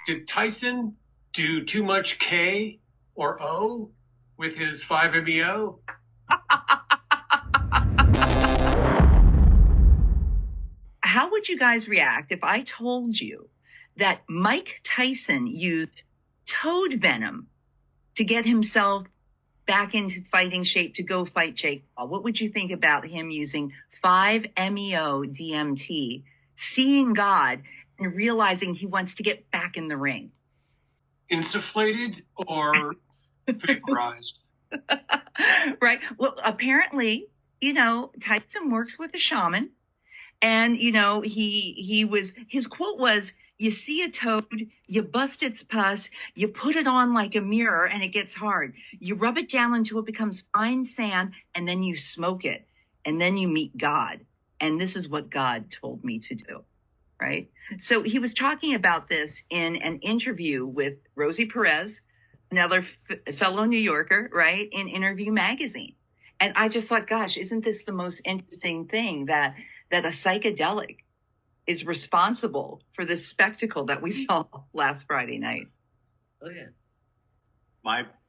Did Tyson do too much K or O with his 5-MeO? How would you guys react if I told you that Mike Tyson used toad venom to get himself back into fighting shape to go fight Jake Paul? What would you think about him using 5-MeO DMT, seeing God, and realizing he wants to get back in the ring? Insufflated or vaporized? Right. Well, apparently, Tyson works with a shaman. And, his quote was, you see a toad, you bust its pus, you put it on like a mirror and it gets hard. You rub it down until it becomes fine sand and then you smoke it and then you meet God. And this is what God told me to do. Right. So he was talking about this in an interview with Rosie Perez, another fellow New Yorker, right, in Interview Magazine. And I just thought, gosh, isn't this the most interesting thing that a psychedelic is responsible for this spectacle that we saw last Friday night? Oh, yeah.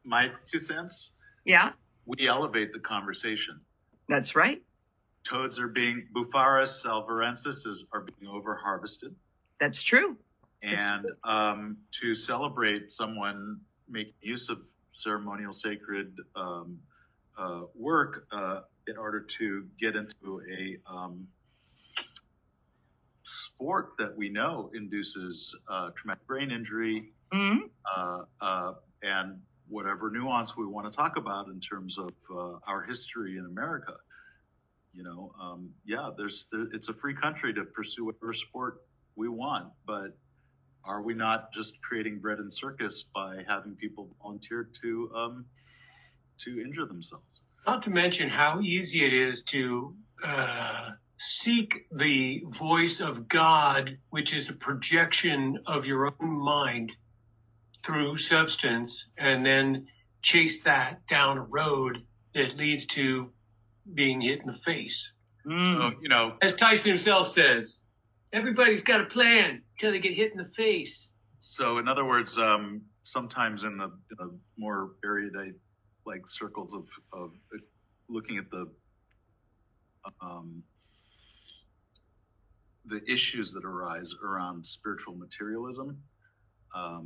My 2 cents. Yeah. We elevate the conversation. That's right. Toads are being, Bufaris alvarensis are being over harvested. That's true. And to celebrate someone making use of ceremonial sacred work in order to get into a sport that we know induces traumatic brain injury, and whatever nuance we want to talk about in terms of our history in America. It's a free country to pursue whatever sport we want, but are we not just creating bread and circus by having people volunteer to injure themselves? Not to mention how easy it is to seek the voice of God, which is a projection of your own mind through substance, and then chase that down a road that leads to being hit in the face. So, as Tyson himself says, everybody's got a plan until they get hit in the face. So in other words, sometimes in the more erudite like circles of looking at the issues that arise around spiritual materialism, how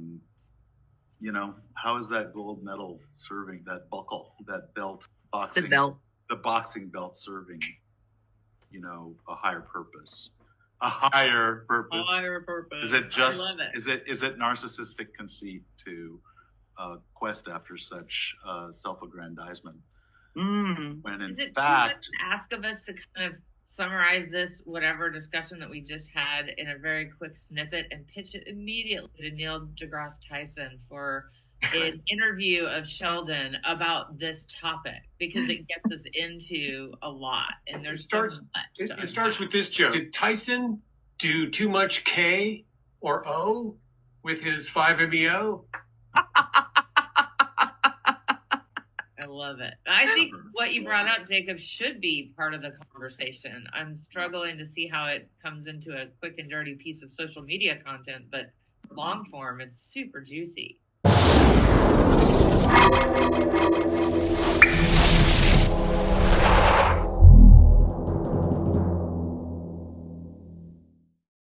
is that gold medal serving, that buckle, that belt, boxing, the boxing belt serving, a higher purpose? A higher purpose. Is it just? Is it narcissistic conceit to quest after such self-aggrandizement? When in fact, ask of us to kind of summarize this whatever discussion that we just had in a very quick snippet and pitch it immediately to Neil deGrasse Tyson for an interview of Sheldon about this topic, because it gets us into a lot, and there's it starts with this joke. Did Tyson do too much K or O with his 5-MeO? I love it. I think what you brought up, Jacob, should be part of the conversation. I'm struggling to see how it comes into a quick and dirty piece of social media content, but long form, it's super juicy.